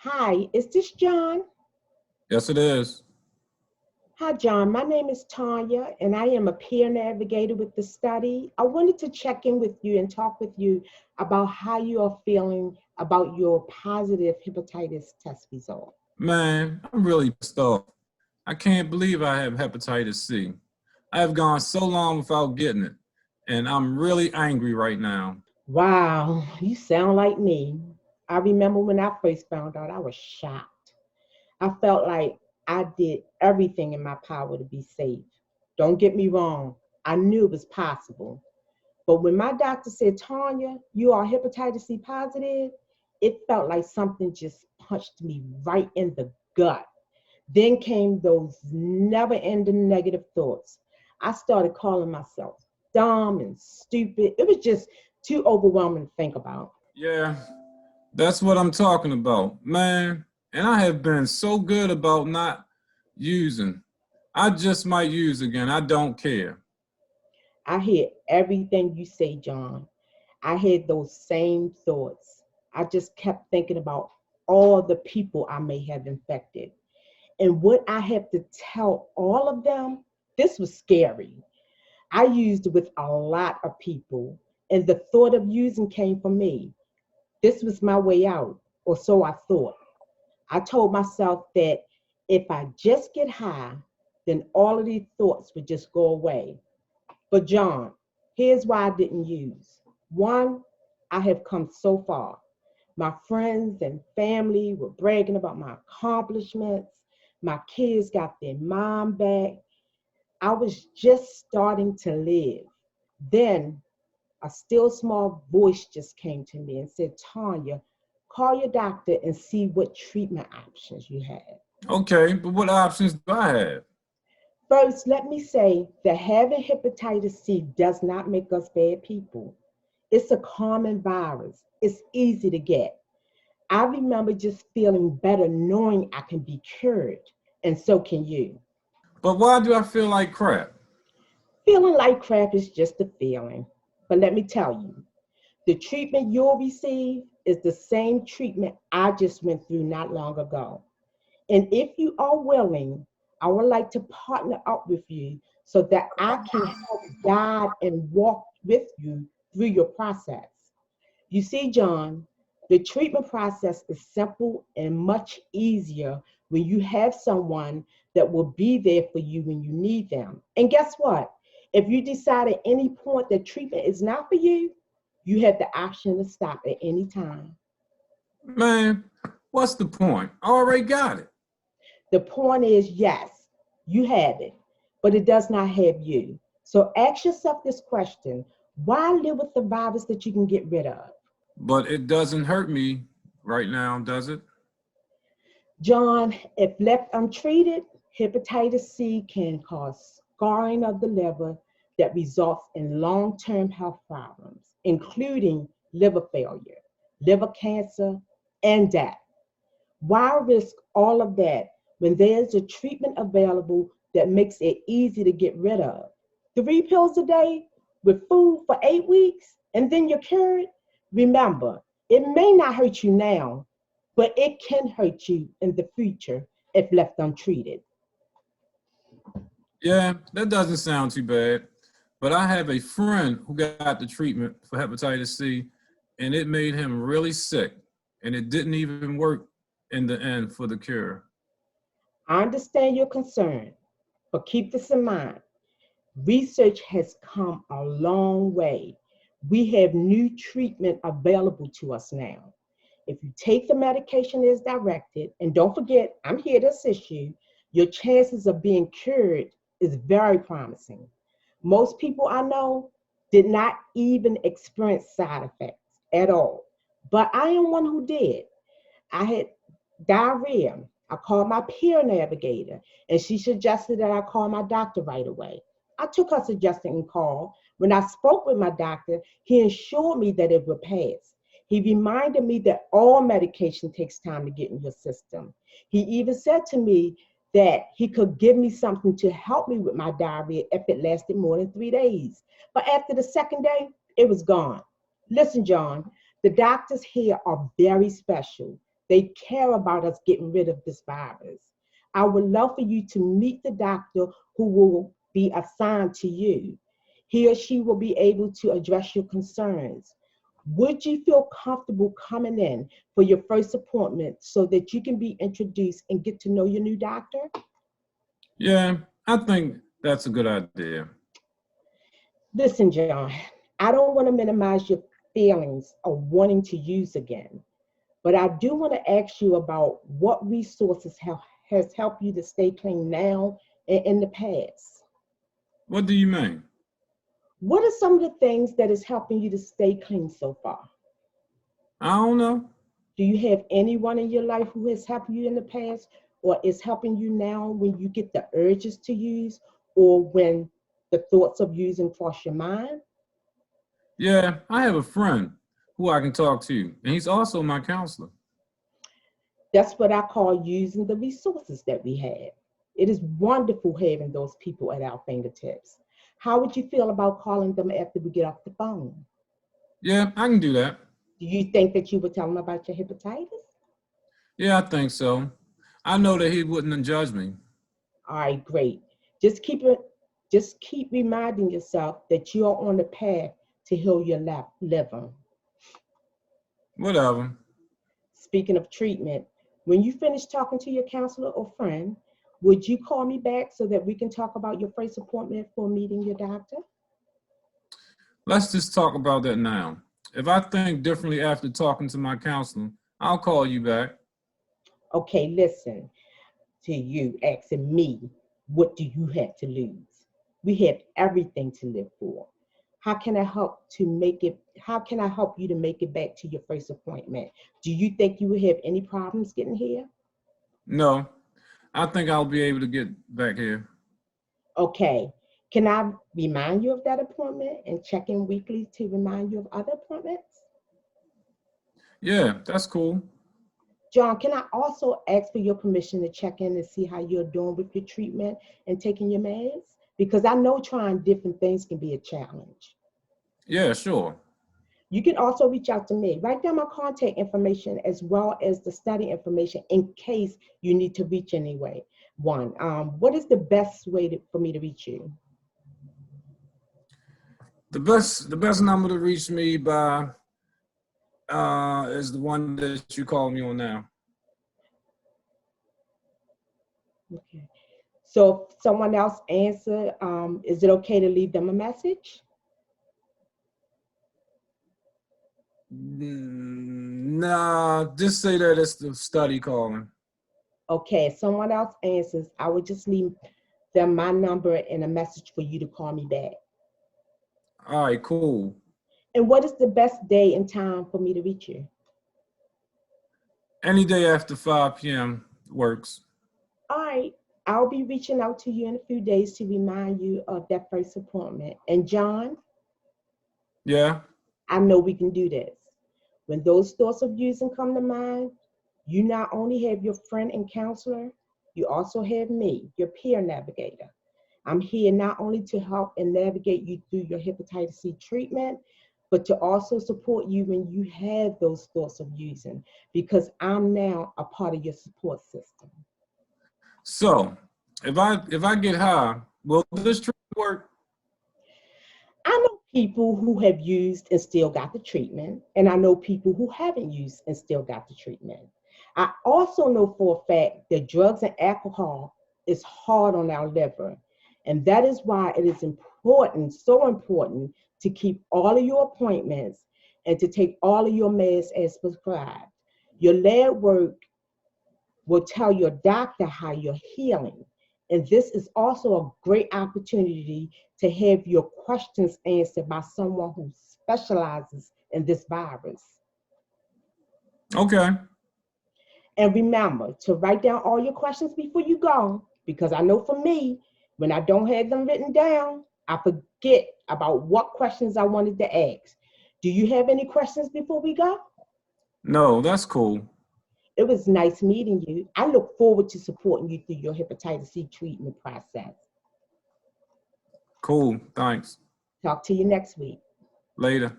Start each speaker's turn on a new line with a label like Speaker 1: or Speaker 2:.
Speaker 1: Hi, is this John?
Speaker 2: Yes, it is.
Speaker 1: Hi, John. My name is Tanya, and I am a peer navigator with the study. I wanted to check in with you and talk with you about how you are feeling about your positive hepatitis test result.
Speaker 2: Man, I'm really pissed off. I can't believe I have hepatitis C. I have gone so long without getting it, and I'm really angry right now.
Speaker 1: Wow, you sound like me. I remember when I first found out, I was shocked. I felt like I did everything in my power to be safe. Don't get me wrong, I knew it was possible. But when my doctor said, Tanya, you are hepatitis C positive, it felt like something just punched me right in the gut. Then came those never ending negative thoughts. I started calling myself dumb and stupid. It was just too overwhelming to think about.
Speaker 2: Yeah, that's what I'm talking about, man. And I have been so good about not using. I just might use again. I don't care.
Speaker 1: I hear everything you say, John. I had those same thoughts. I just kept thinking about all the people I may have infected. And what I have to tell all of them, this was scary. I used it with a lot of people, and the thought of using came from me. This was my way out, or so I thought. I told myself that if I just get high, then all of these thoughts would just go away. But, John, here's why I didn't use. One, I have come so far. My friends and family were bragging about my accomplishments. My kids got their mom back. I was just starting to live. Then a still small voice just came to me and said, Tanya, call your doctor and see what treatment options you have.
Speaker 2: Okay, but what options do I have?
Speaker 1: First, let me say that having hepatitis C does not make us bad people. It's a common virus, it's easy to get. I remember just feeling better knowing I can be cured, and so can you.
Speaker 2: But why do I feel like crap?
Speaker 1: Feeling like crap is just a feeling. But let me tell you, the treatment you'll receive is the same treatment I just went through not long ago. And if you are willing, I would like to partner up with you so that I can help guide and walk with you through your process. You see, John, the treatment process is simple and much easier when you have someone that will be there for you when you need them. And guess what? If you decide at any point that treatment is not for you, you have the option to stop at any time.
Speaker 2: Man, what's the point? I already got it.
Speaker 1: The point is, yes, you have it, but it does not have you. So ask yourself this question: why live with the virus that you can get rid of?
Speaker 2: But it doesn't hurt me right now, does it?
Speaker 1: John, if left untreated, hepatitis C can cause scarring of the liver that results in long term health problems, including liver failure, liver cancer, and death. Why risk all of that when there's a treatment available that makes it easy to get rid of? 3 pills a day with food for 8 weeks, and then you're cured? Remember, it may not hurt you now, but it can hurt you in the future if left untreated.
Speaker 2: Yeah, that doesn't sound too bad. But I have a friend who got the treatment for hepatitis C, and it made him really sick, and it didn't even work in the end for the cure.
Speaker 1: I understand your concern, but keep this in mind. Research has come a long way. We have new treatment available to us now. If you take the medication as directed, and don't forget, I'm here to assist you, your chances of being cured is very promising. Most people I know did not even experience side effects at all, but I am one who did. I had diarrhea. I called my peer navigator, and she suggested that I call my doctor right away. I took her suggestion and called. When I spoke with my doctor, he assured me that it would pass. He reminded me that all medication takes time to get in your system. He even said to me that he could give me something to help me with my diarrhea if it lasted more than 3 days. But after the second day, it was gone. Listen, John, the doctors here are very special. They care about us getting rid of this virus. I would love for you to meet the doctor who will be assigned to you. He or she will be able to address your concerns. Would you feel comfortable coming in for your first appointment so that you can be introduced and get to know your new doctor?
Speaker 2: Yeah, I think that's a good idea.
Speaker 1: Listen, John, I don't want to minimize your feelings of wanting to use again, but I do want to ask you about what resources has helped you to stay clean now and in the past.
Speaker 2: What do you mean?
Speaker 1: What are some of the things that is helping you to stay clean so far?
Speaker 2: I don't know.
Speaker 1: Do you have anyone in your life who has helped you in the past or is helping you now when you get the urges to use or when the thoughts of using cross your mind?
Speaker 2: Yeah, I have a friend who I can talk to, and he's also my counselor.
Speaker 1: That's what I call using the resources that we have. It is wonderful having those people at our fingertips. How would you feel about calling them after we get off the phone?
Speaker 2: Yeah, I can do that.
Speaker 1: Do you think that you would tell them about your hepatitis?
Speaker 2: Yeah, I think so. I know that he wouldn't judge me.
Speaker 1: All right, great. Just keep it, just keep reminding yourself that you are on the path to heal your liver.
Speaker 2: Whatever.
Speaker 1: Speaking of treatment, when you finish talking to your counselor or friend, would you call me back so that we can talk about your first appointment for meeting your doctor?
Speaker 2: Let's just talk about that now. If I think differently after talking to my counselor, I'll call you back.
Speaker 1: Okay, listen to you asking me, what do you have to lose? We have everything to live for. How can I help you to make it back to your first appointment? Do you think you will have any problems getting here?
Speaker 2: No, I think I'll be able to get back here.
Speaker 1: Okay. Can I remind you of that appointment and check in weekly to remind you of other appointments?
Speaker 2: Yeah, that's cool.
Speaker 1: John, can I also ask for your permission to check in and see how you're doing with your treatment and taking your meds? Because I know trying different things can be a challenge.
Speaker 2: Yeah, sure.
Speaker 1: You can also reach out to me. Write down my contact information as well as the study information in case you need to reach anyway. What is the best way for me to reach you?
Speaker 2: The best number to reach me by is the one that you call me on now.
Speaker 1: Okay. So if someone else answer, is it okay to leave them a message?
Speaker 2: Nah, just say that it's the study calling.
Speaker 1: Okay, if someone else answers, I would just leave them my number and a message for you to call me back.
Speaker 2: All right, cool.
Speaker 1: And what is the best day and time for me to reach you?
Speaker 2: Any day after 5 p.m. works.
Speaker 1: All right, I'll be reaching out to you in a few days to remind you of that first appointment. And John,
Speaker 2: Yeah?
Speaker 1: I know we can do this. When those thoughts of using come to mind, you not only have your friend and counselor, you also have me, your peer navigator. I'm here not only to help and navigate you through your hepatitis C treatment, but to also support you when you have those thoughts of using, because I'm now a part of your support system.
Speaker 2: So, if I get high, will this treatment work?
Speaker 1: I know people who have used and still got the treatment, and I know people who haven't used and still got the treatment. I also know for a fact that drugs and alcohol is hard on our liver, and that is why it is important, so important, to keep all of your appointments and to take all of your meds as prescribed. Your lab work will tell your doctor how you're healing. And this is also a great opportunity to have your questions answered by someone who specializes in this virus.
Speaker 2: Okay.
Speaker 1: And remember to write down all your questions before you go, because I know for me, when I don't have them written down, I forget about what questions I wanted to ask. Do you have any questions before we go?
Speaker 2: No, that's cool.
Speaker 1: It was nice meeting you. I look forward to supporting you through your hepatitis C treatment process.
Speaker 2: Cool. Thanks.
Speaker 1: Talk to you next week.
Speaker 2: Later.